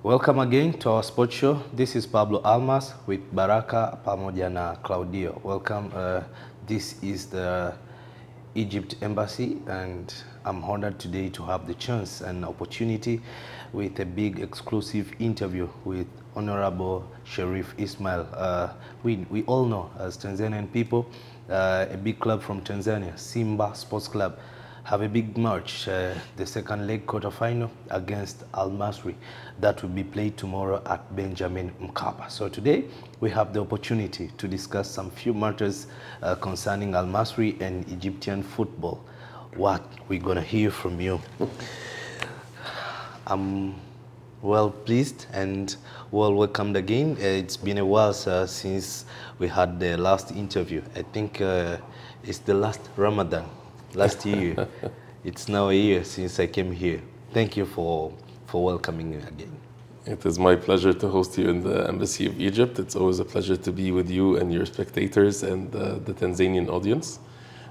Welcome again to our sports show. This is Pablo Almas with Baraka pamoja na Claudio. Welcome. This is the Egypt Embassy, and I'm honored today to have the chance and opportunity with a big exclusive interview with Honorable Sheriff Ismail. We all know as Tanzanian people, a big club from Tanzania, Simba Sports Club, have a big match, the second leg quarterfinal against Al Misri that will be played tomorrow at Benjamin Mkapa. So today we have the opportunity to discuss some few matters concerning Al Misri and Egyptian football. What we're gonna hear from you. I'm well pleased and well welcomed again. It's been a while since we had the last interview. I think it's the last Ramadan. Last year. It's now a year since I came here. Thank you for welcoming me again. It is my pleasure to host you in the Embassy of Egypt. It's always a pleasure to be with you and your spectators and the Tanzanian audience.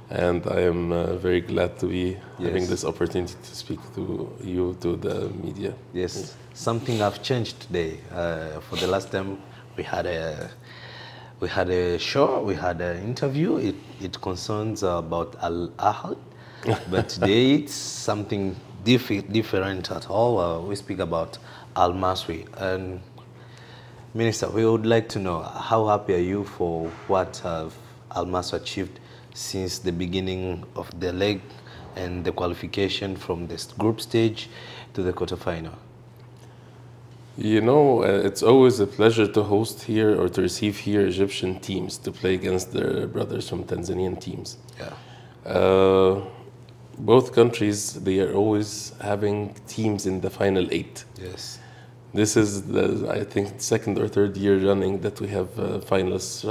And I am very glad to be having this opportunity to speak to you, to the media. Yes, something have changed today. For the last time we had a show, we had an interview. It concerns about Al Ahly, but today it's something different at all. We speak about Al Misri. And Minister, we would like to know, how happy are you for what Al Misri achieved since the beginning of the leg and the qualification from the group stage to the quarterfinal? You know, it's always a pleasure to host here or to receive here Egyptian teams to play against their brothers from Tanzanian teams. Yeah. Both countries, they are always having teams in the final 8. Yes. This is, I think, second or third year running that we have finalists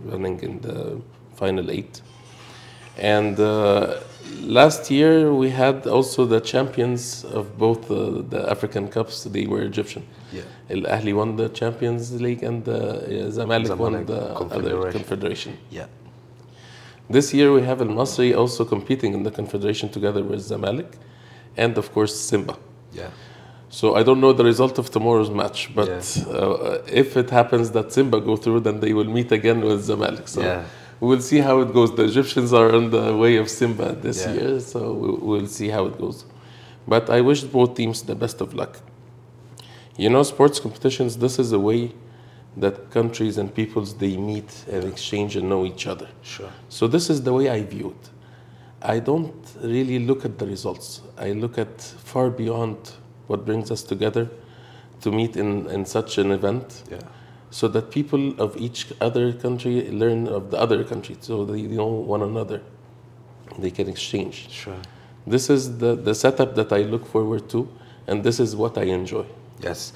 running in the final 8. And last year we had also the champions of both the African Cups. They were Egyptian. Yeah. Al Ahly won the Champions League and Zamalek won the other confederation. Yeah. This year we have Al Misri also competing in the confederation together with Zamalek, and of course Simba. Yeah. So I don't know the result of tomorrow's match, but if it happens that Simba go through, then they will meet again with Zamalek. So we'll see how it goes. The Egyptians are on the way of Simba this year, so we'll see how it goes. But I wish both teams the best of luck. You know, sports competitions, this is a way that countries and peoples, they meet and exchange and know each other. Sure. So this is the way I view it. I don't really look at the results. I look at far beyond what brings us together to meet in such an event. Yeah. So that people of each other country learn of the other country, so they know one another. They can exchange. Sure. This is the setup that I look forward to, and this is what I enjoy. Yes.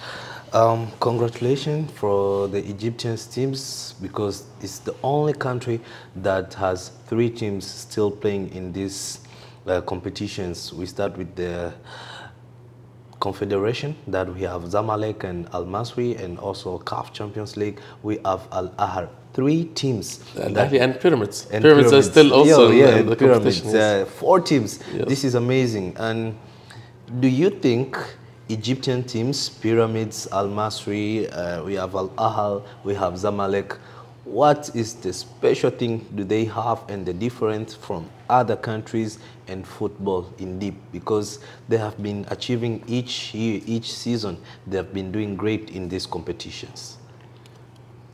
Congratulations for the Egyptian teams, because it's the only country that has 3 teams still playing in these competitions. We start with the Confederation, that we have Zamalek and Al Misri, and also CAF Champions League we have Al Ahly. 3 teams. And Pyramids. And Pyramids are still also in the competition. 4 teams. Yes. This is amazing. And do you think Egyptian teams, Pyramids, Al Misri, we have Al Ahly, we have Zamalek, what is the special thing do they have and the difference from other countries and football in deep? Because they have been achieving each year, each season, they have been doing great in these competitions.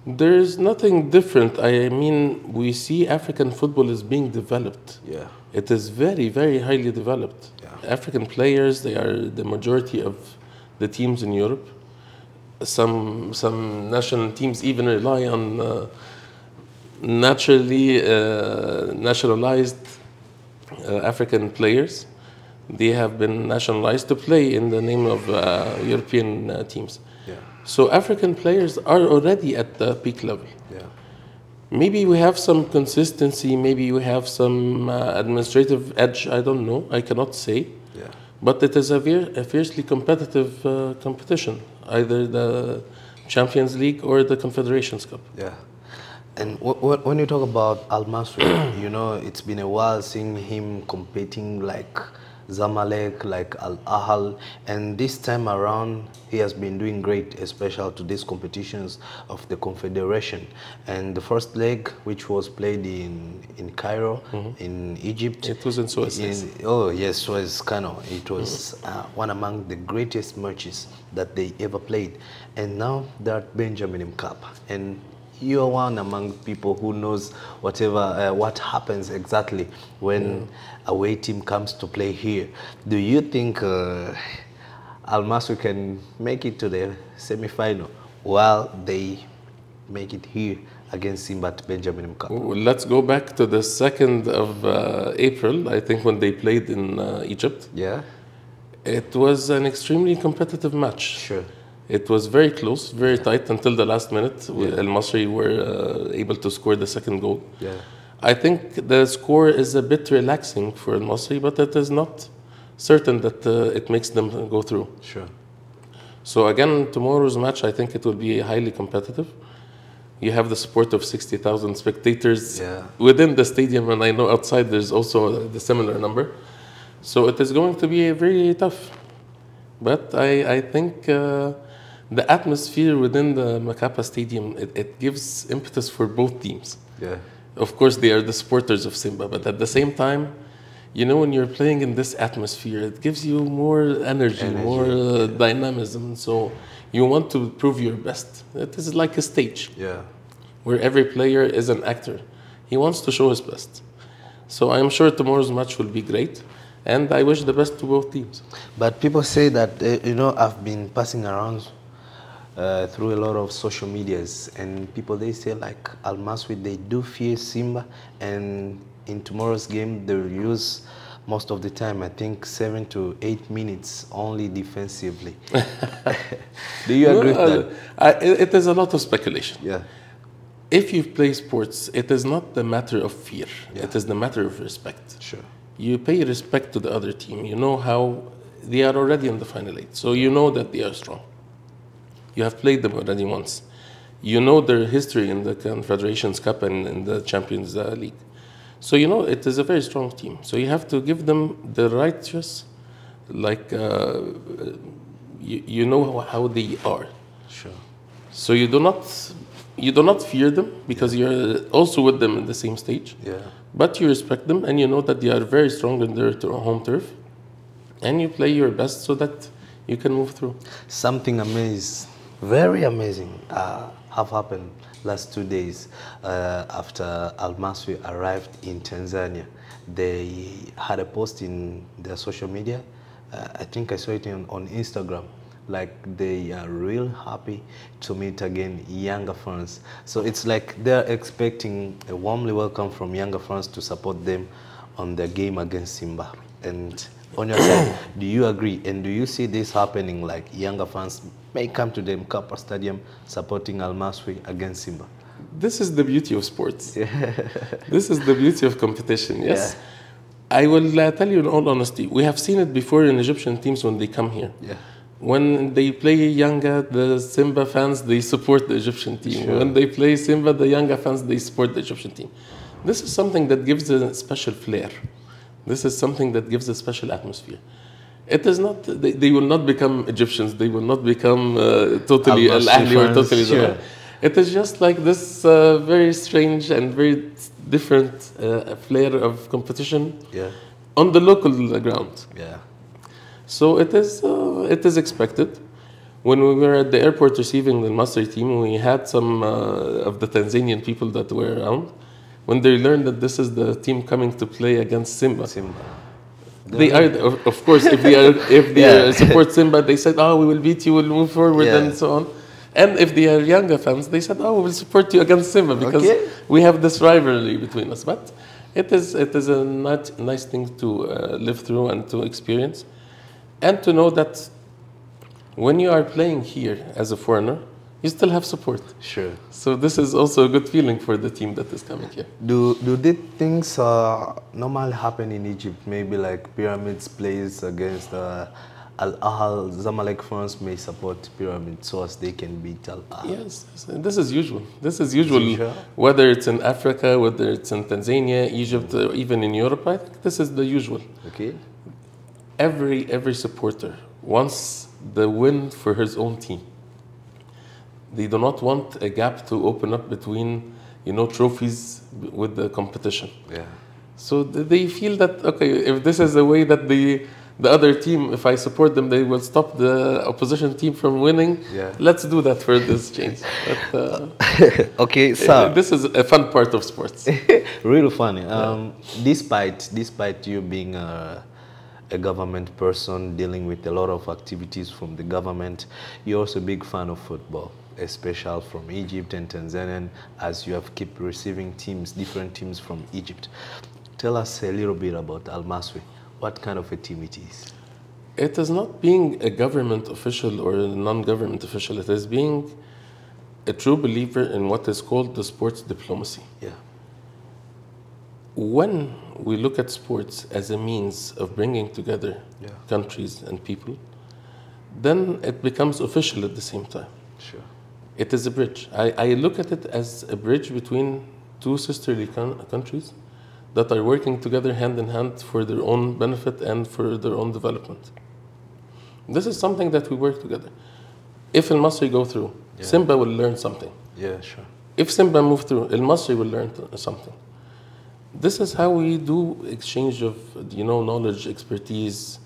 There is nothing different. I mean, we see African football is being developed. Yeah. It is very, very highly developed. Yeah. African players, they are the majority of the teams in Europe. Some national teams even rely on nationalized African players. They have been nationalized to play in the name of European teams. Yeah. So African players are already at the peak level. Yeah. Maybe we have some consistency, maybe we have some administrative edge, I don't know, I cannot say. Yeah. But it is a fiercely competitive competition, either the Champions League or the Confederations Cup. Yeah. And when you talk about Al Misri, you know, it's been a while seeing him competing like Zamalek, like Al Ahal, and this time around he has been doing great, especially to these competitions of the Confederation. And the first leg, which was played in Cairo, in Egypt. It was in Suez. Oh yes, Suez Canal. It was one among the greatest matches that they ever played. And now they're at Benjamin Mkapa. And you are one among people who knows whatever what happens exactly when away team comes to play here. Do you think Al Masry can make it to the semi-final while they make it here against Simba at Benjamin Mkapa? Let's go back to the 2nd of April, I think, when they played in Egypt. Yeah. It was an extremely competitive match. Sure. It was very close, very tight until the last minute. Al Masry were able to score the second goal. Yeah. I think the score is a bit relaxing for Al Masry, but it is not certain that it makes them go through. Sure. So again, tomorrow's match, I think it will be highly competitive. You have the support of 60,000 spectators within the stadium, and I know outside there's also the similar number. So it is going to be very tough. But I think the atmosphere within the Mkapa Stadium, it gives impetus for both teams. Yeah. Of course, they are the supporters of Simba, but at the same time, you know, when you're playing in this atmosphere, it gives you more energy more dynamism. So you want to prove your best. It is like a stage where every player is an actor. He wants to show his best. So I'm sure tomorrow's match will be great. And I wish the best to both teams. But people say that, you know, I've been passing around through a lot of social medias, and people, they say like Al Masry, they do fear Simba, and in tomorrow's game they will use most of the time, I think 7 to 8 minutes only defensively. Do you agree with that? It is a lot of speculation. Yeah. If you play sports, it is not the matter of fear. It is the matter of respect. Sure. You pay respect to the other team. You know how they are already in the final 8. So you know that they are strong. You have played them already once. You know their history in the Confederations Cup and in the Champions League. So you know it is a very strong team. So you have to give them the righteous, like, you know how they are. Sure. So you do not fear them because you're also with them in the same stage. Yeah. But you respect them, and you know that they are very strong in their home turf, and you play your best so that you can move through. Something amazing, very amazing, have happened last 2 days after Al Masry arrived in Tanzania. They had a post in their social media. I think I saw it on Instagram. Like they are real happy to meet again younger fans. So it's like they're expecting a warmly welcome from younger fans to support them on their game against Simba. And on your side, do you agree? And do you see this happening, like younger fans may come to the Mkapa Stadium supporting Al Masry against Simba? This is the beauty of sports. This is the beauty of competition, yes. I will tell you in all honesty, we have seen it before in Egyptian teams when they come here. When they play Yanga, the Simba fans, they support the Egyptian team. When they play Simba, the Yanga fans, they support the Egyptian team. This is something that gives a special flair. This is something that gives a special atmosphere. It is not, they will not become Egyptians. They will not become totally Al-Ahli or totally Zamalek. It is just like this very strange and very different flair of competition on the local ground. So it is expected. When we were at the airport receiving the Masry team, we had some of the Tanzanian people that were around. When they learned that this is the team coming to play against Simba, they are, of course, if they support Simba, they said, "Oh, we will beat you, we'll move forward," and so on. And if they are younger fans, they said, "Oh, we will support you against Simba because we have this rivalry between us." But it is a nice thing to live through and to experience. And to know that when you are playing here as a foreigner, you still have support. So this is also a good feeling for the team that is coming here. Do these things normally happen in Egypt? Maybe like Pyramids plays against Al-Ahal, Zamalek fans may support Pyramids so as they can beat Al-Ahal. Yes, this is usual. This is usual, whether it's in Africa, whether it's in Tanzania, Egypt, or even in Europe. I think this is the usual. every supporter wants the win for his own team. They do not want a gap to open up between, trophies with the competition. Yeah. So they feel that, okay, if this is the way that the other team, if I support them, they will stop the opposition team from winning. Yeah. Let's do that for this change. But, okay, so this is a fun part of sports. really funny. Despite you being a government person dealing with a lot of activities from the government, you're also a big fan of football, especially from Egypt and Tanzania, as you have kept receiving different teams from Egypt. Tell us a little bit about Al Masry. What kind of a team it is? It is not being a government official or a non-government official. It is being a true believer in what is called the sports diplomacy. Yeah. When we look at sports as a means of bringing together countries and people, then it becomes official at the same time. Sure. It is a bridge. I look at it as a bridge between two sisterly countries that are working together hand in hand for their own benefit and for their own development. This is something that we work together. If Al Masry go through, Simba will learn something. Yeah, sure. If Simba move through, Al Masry will learn something. This is how we do exchange of knowledge, expertise,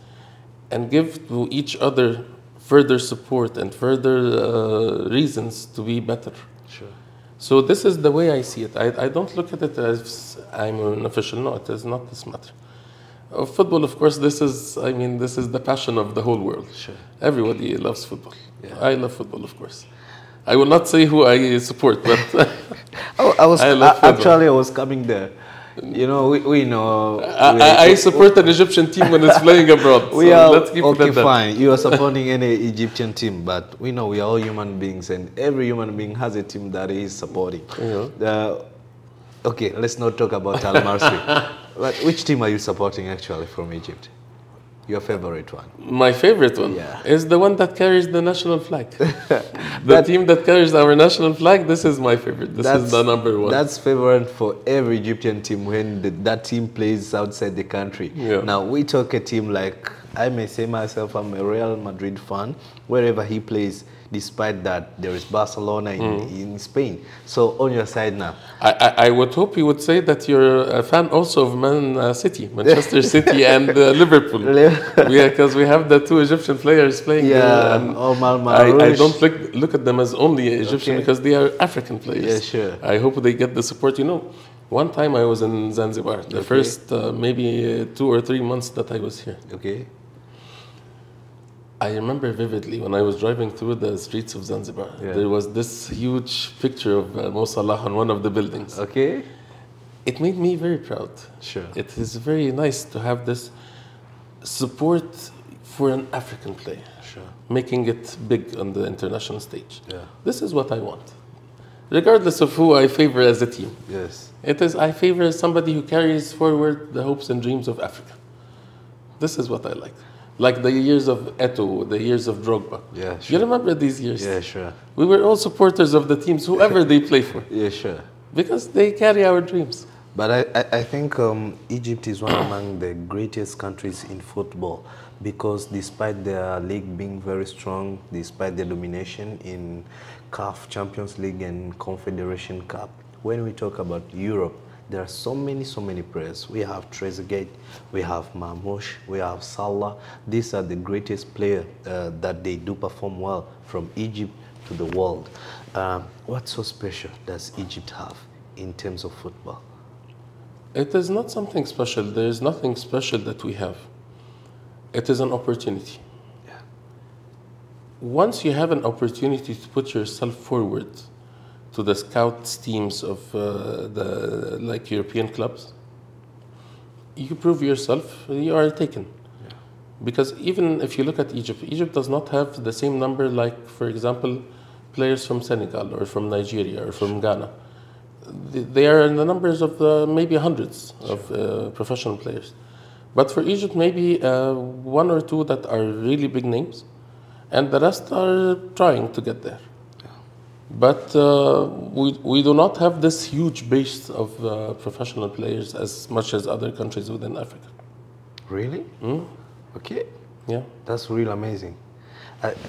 and give to each other further support and further reasons to be better. Sure. So this is the way I see it. I don't look at it as I'm an official. No, it is not this matter. Football, of course, this is the passion of the whole world. Sure. Everybody loves football. Yeah. I love football, of course. I will not say who I support, but I was I was coming there. We know. I support an Egyptian team when it's playing abroad. Let's keep it at that. Fine. You are supporting any Egyptian team, but we know we are all human beings, and every human being has a team that he is supporting. Okay, let's not talk about Al Masry. But which team are you supporting actually from Egypt? Your favorite one? My favorite one is the one that carries the national flag. The team that carries our national flag, this is my favorite. This is the number one. That's favorite for every Egyptian team when that team plays outside the country. Yeah. Now, we talk a team like, I may say myself, I'm a Real Madrid fan. Wherever he plays, despite that, there is Barcelona in Spain. So, on your side now. I would hope you would say that you're a fan also of Manchester City and Liverpool. Because we have the two Egyptian players playing there. And I don't look at them as only Egyptian because they are African players. Yeah, sure. I hope they get the support. One time I was in Zanzibar, the first maybe 2 or 3 months that I was here. Okay. I remember vividly when I was driving through the streets of Zanzibar, there was this huge picture of Mo Salah on one of the buildings. Okay. It made me very proud. Sure. It is very nice to have this support for an African player, making it big on the international stage. Yeah. This is what I want. Regardless of who I favor as a team. Yes. I favor somebody who carries forward the hopes and dreams of Africa. This is what I like. Like the years of Eto'o, the years of Drogba. Yeah, sure. You remember these years? Yeah, sure. We were all supporters of the teams, whoever they play for. Yeah, sure. Because they carry our dreams. But I think Egypt is one among the greatest countries in football because despite their league being very strong, despite their domination in CAF Champions League and Confederation Cup, when we talk about Europe, there are so many players. We have Trezeguet, we have Mamouche, we have Salah. These are the greatest players that they do perform well from Egypt to the world. What's so special does Egypt have in terms of football? It is not something special. There is nothing special that we have. It is an opportunity. Yeah. Once you have an opportunity to put yourself forward to the scouts teams of the European clubs, you prove yourself, you are taken. Yeah. Because even if you look at Egypt, Egypt does not have the same number like, for example, players from Senegal or from Nigeria or from Ghana. They are in the numbers of maybe hundreds of professional players. But for Egypt, maybe 1 or 2 that are really big names, and the rest are trying to get there. But we do not have this huge base of professional players as much as other countries within Africa. Really? Okay. Yeah. That's really amazing.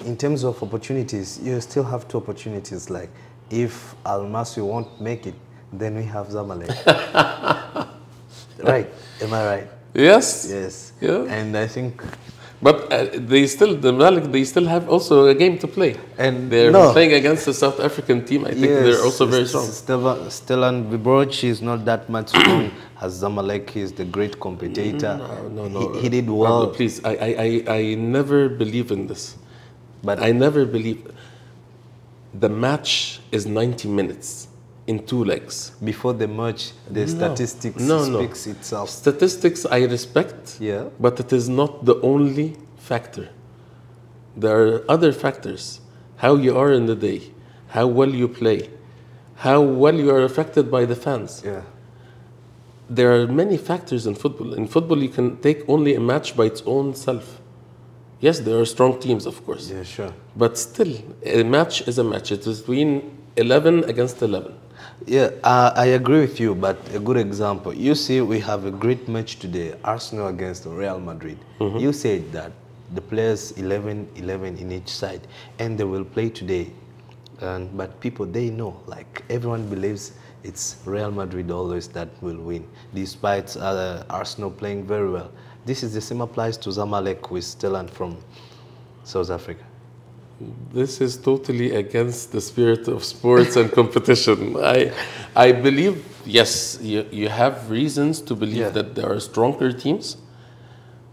In terms of opportunities, you still have two opportunities. Like, if Al Masry won't make it, then we have Zamalek. Right? Am I right? Yes. Yes. Yeah. And I think. But the Malik, they still have also a game to play. And they're playing against the South African team. I think they're also very strong. Stellan Vibroch is not that much strong as Zamalek. He's the great competitor. No. He did well. Pablo, please, I never believe in this. But I never believe. The match is 90 minutes in 2 legs. Before the match, the statistics speaks itself. Statistics I respect, yeah, but it is not the only factor. There are other factors. How you are in the day, how well you play, how well you are affected by the fans. Yeah. There are many factors in football. In football, you can take only a match by its own self. Yes, there are strong teams, of course. Yeah, sure. But still, a match is a match. It's between 11 against 11. Yeah, I agree with you, but a good example. You see, we have a great match today, Arsenal against Real Madrid. You said that the players 11 in each side, and they will play today. But people, they know, like everyone believes it's Real Madrid always that will win, despite Arsenal playing very well. This is the same applies to Zamalek with Stellan from South Africa. This is totally against the spirit of sports and competition. I believe, yes, you have reasons to believe that there are stronger teams,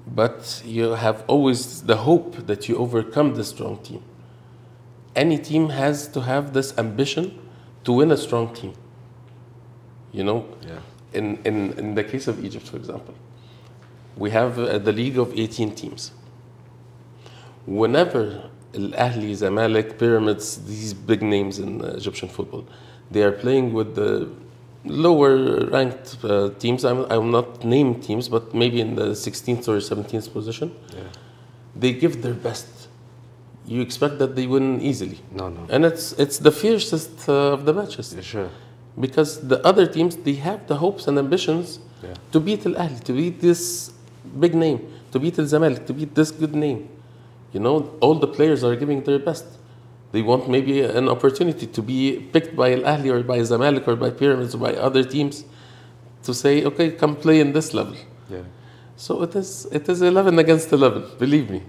but you have always the hope that you overcome the strong team. Any team has to have this ambition to win a strong team. You know, in the case of Egypt, for example, we have the league of 18 teams. Whenever Al-Ahli, Zamalek, Pyramids, these big names in Egyptian football, they are playing with the lower ranked teams. I will not name teams, but maybe in the 16th or 17th position. Yeah. They give their best. You expect that they win easily. No. And it's the fiercest of the matches. Yeah, sure. Because the other teams, they have the hopes and ambitions to beat Al-Ahli, to beat this big name, to beat Al-Zamalek, to beat this good name. You know, all the players are giving their best. They want maybe an opportunity to be picked by Al-Ahli or by Zamalek or by Pyramids or by other teams to say, okay, come play in this level. Yeah. So it is 11 against 11, believe me.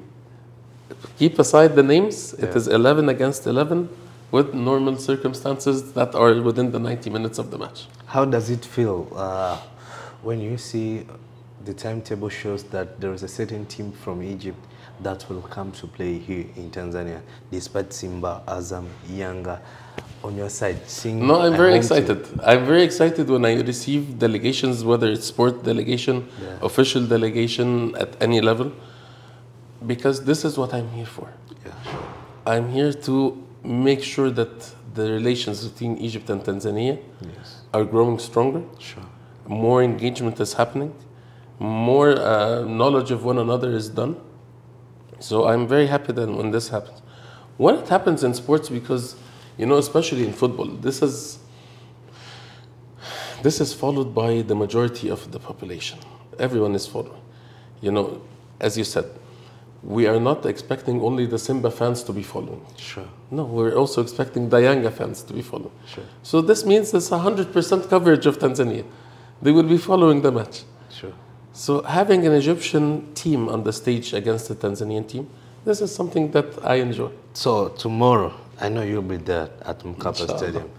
Keep aside the names, it is 11 against 11 with normal circumstances that are within the 90 minutes of the match. How does it feel when you see the timetable shows that there is a certain team from Egypt that will come to play here in Tanzania, despite Simba, Azam, Yanga on your side? No, I'm very excited. I'm very excited when I receive delegations, whether it's sport delegation, official delegation at any level, because this is what I'm here for. Yeah, sure. I'm here to make sure that the relations between Egypt and Tanzania are growing stronger. Sure. More engagement is happening. More knowledge of one another is done. So I'm very happy that when this happens. When it happens in sports, because, you know, especially in football, this is followed by the majority of the population. Everyone is following. You know, as you said, we are not expecting only the Simba fans to be following. Sure. No, we're also expecting the Yanga fans to be following. Sure. So this means it's 100% coverage of Tanzania. They will be following the match. Sure. So having an Egyptian team on the stage against the Tanzanian team, this is something that I enjoy. So tomorrow, I know you'll be there at Mkapa Stadium.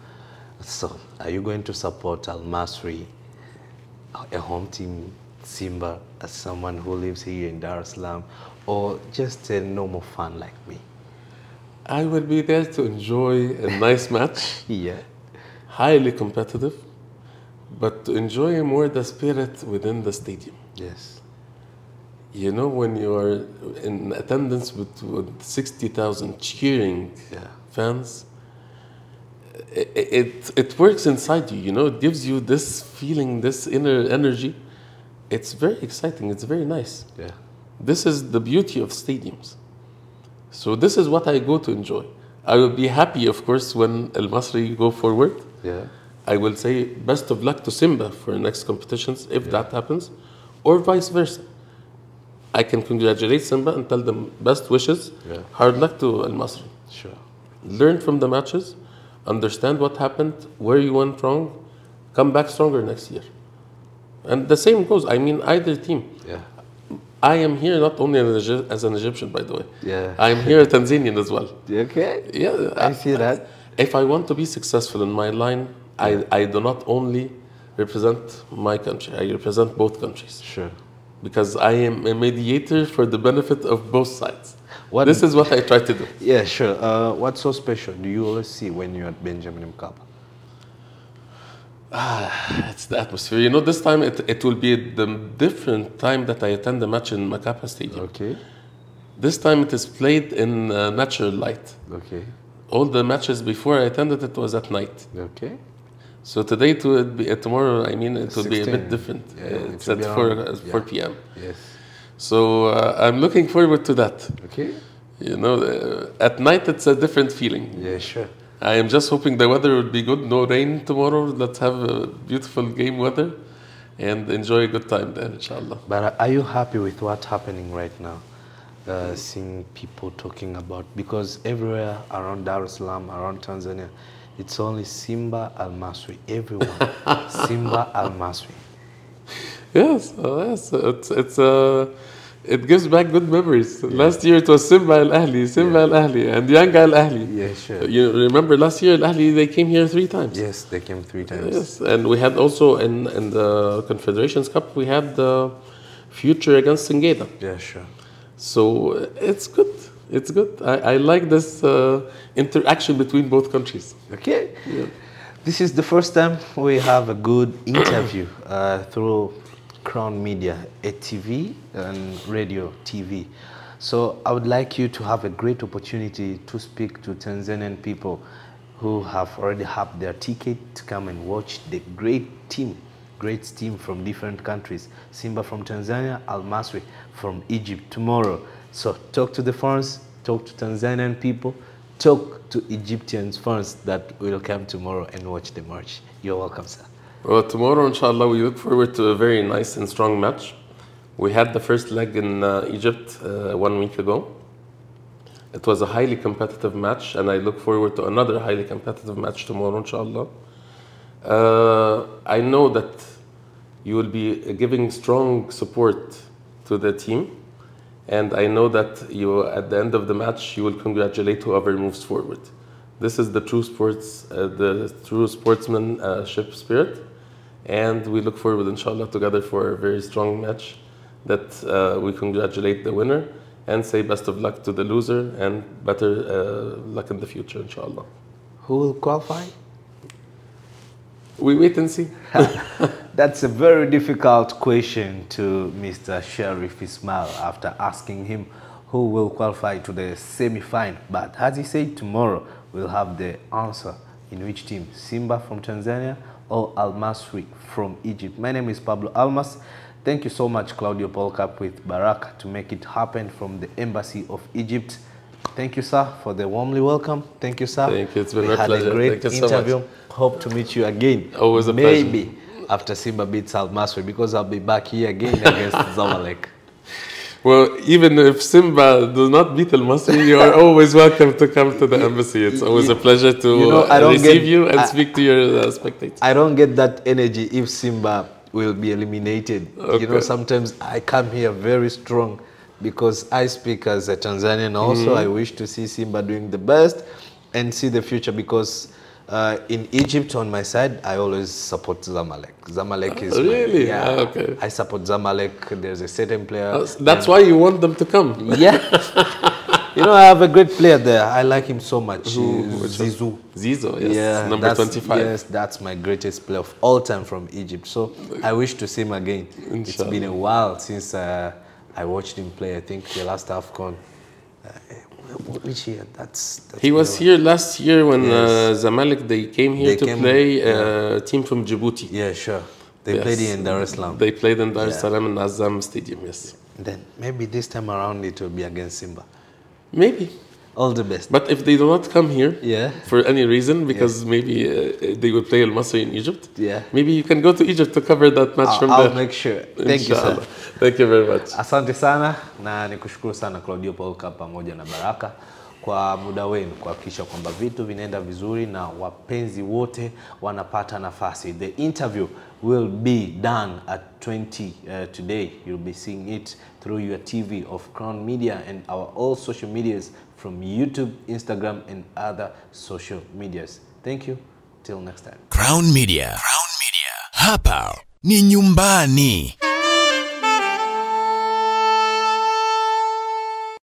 So are you going to support Al Masry, a home team, Simba, as someone who lives here in Dar es Salaam, or just a normal fan like me? I will be there to enjoy a nice match. Yeah. Highly competitive, but to enjoy more the spirit within the stadium. Yes. You know, when you are in attendance with 60,000 cheering fans, it works inside you, you know, it gives you this feeling, this inner energy. It's very exciting, it's very nice. Yeah. This is the beauty of stadiums. So this is what I go to enjoy. I will be happy, of course, when Al Masry go forward. Yeah. I will say best of luck to Simba for next competitions, if that happens, or vice versa. I can congratulate Simba and tell them best wishes. Yeah. Hard luck to Al Masri. Sure. Learn from the matches, understand what happened, where you went wrong, come back stronger next year. And the same goes, I mean, either team. Yeah. I am here not only as an Egyptian, by the way. Yeah. I am here a Tanzanian as well. Okay. Yeah. I see that. If I want to be successful in my line, I do not only represent my country, I represent both countries. Sure. Because I am a mediator for the benefit of both sides. This is what I try to do. Yeah, sure. What's so special do you always see when you're at Benjamin Mkapa? It's the atmosphere. You know, this time it will be the different time that I attend the match in Mkapa Stadium. Okay. This time it is played in natural light. Okay. All the matches before I attended it was at night. Okay. So today it will be tomorrow. I mean, it will be a 16. bit different. Yeah, It's at 4 p.m. Yes. So I'm looking forward to that. Okay. You know, at night it's a different feeling. Yeah, sure. I am just hoping the weather will be good. No rain tomorrow. Let's have a beautiful game weather and enjoy a good time there, inshallah. But are you happy with what's happening right now? Seeing people talking about, because everywhere around Dar es Salaam, around Tanzania, it's only Simba Al Masri. Everyone, Simba Al Masri. Yes, it gives back good memories. Yeah. Last year it was Simba Al Ahli, Al Ahli, and Yanga Al Ahli. Yeah, sure. You remember last year Al Ahli, they came here 3 times. Yes, they came 3 times. Yes, and we had also in the Confederations Cup we had the future against Singida. Yeah, sure. So it's good. It's good. I like this interaction between both countries. Okay. Yeah. This is the first time we have a good interview through Crown Media, a TV and radio TV. So I would like you to have a great opportunity to speak to Tanzanian people who have already have their ticket to come and watch the great team from different countries. Simba from Tanzania, Al Masri from Egypt tomorrow. So talk to the fans, talk to Tanzanian people, talk to Egyptians fans that will come tomorrow and watch the match. You're welcome, sir. Well, tomorrow, inshallah, we look forward to a very nice and strong match. We had the first leg in Egypt 1 week ago. It was a highly competitive match, and I look forward to another highly competitive match tomorrow, inshallah. I know that you will be giving strong support to the team, and I know that you, at the end of the match, you will congratulate whoever moves forward. This is the true sportsmanship spirit, and we look forward, inshallah, together for a very strong match that we congratulate the winner and say best of luck to the loser and better luck in the future, inshallah. Who will qualify? We wait and see. That's a very difficult question to Mr. Sheriff Ismail after asking him who will qualify to the semi-final. But as he said, tomorrow we'll have the answer in which team, Simba from Tanzania or Al Masri from Egypt. My name is Pablo Almas. Thank you so much, Claudio Polkap with Baraka, to make it happen from the Embassy of Egypt. Thank you, sir, for the warmly welcome. Thank you, sir. Thank you. It's been my pleasure. We had a great interview. So Hope to meet you again. Always a pleasure. Maybe after Simba beats Al Masri, because I'll be back here again against Zamalek. Well, even if Simba does not beat Al Masri, you are always welcome to come to the embassy. It's always a pleasure to receive you and speak to your spectators. I don't get that energy if Simba will be eliminated. Okay. You know, sometimes I come here very strong because I speak as a Tanzanian also. I wish to see Simba doing the best and see the future, because in Egypt, on my side, I always support Zamalek. Zamalek is really? Okay. I support Zamalek. There's a certain player. That's why you want them to come. Yeah. You know, I have a great player there. I like him so much. Zizou. Zizou, yes. Yeah, number 25. Yes, that's my greatest player of all time from Egypt. So I wish to see him again. Inshallah. It's been a while since I watched him play. I think the last AFCON. Which year? That's he was here last year when Zamalek, they came here to play a team from Djibouti. Yeah, sure. They played in Dar es Salaam. They played in Dar es Salaam in Azam Stadium, yes. Then maybe this time around it will be against Simba. Maybe. All the best. But if they do not come here for any reason, because maybe they will play Al-Masri in Egypt, maybe you can go to Egypt to cover that match from there. I'll make sure. Thank you, sir. Thank you very much. Asante sana na nikushukuru sana Claudio Paulka pamoja na Baraka kwa muda wenu kuhakikisha kwamba vitu vinaenda vizuri na wapenzi wote wanapata nafasi. The interview will be done at 20 today. You'll be seeing it through your TV of Crown Media and our all social medias from YouTube, Instagram and other social medias. Thank you. Till next time. Crown Media. Hapa ni nyumbani.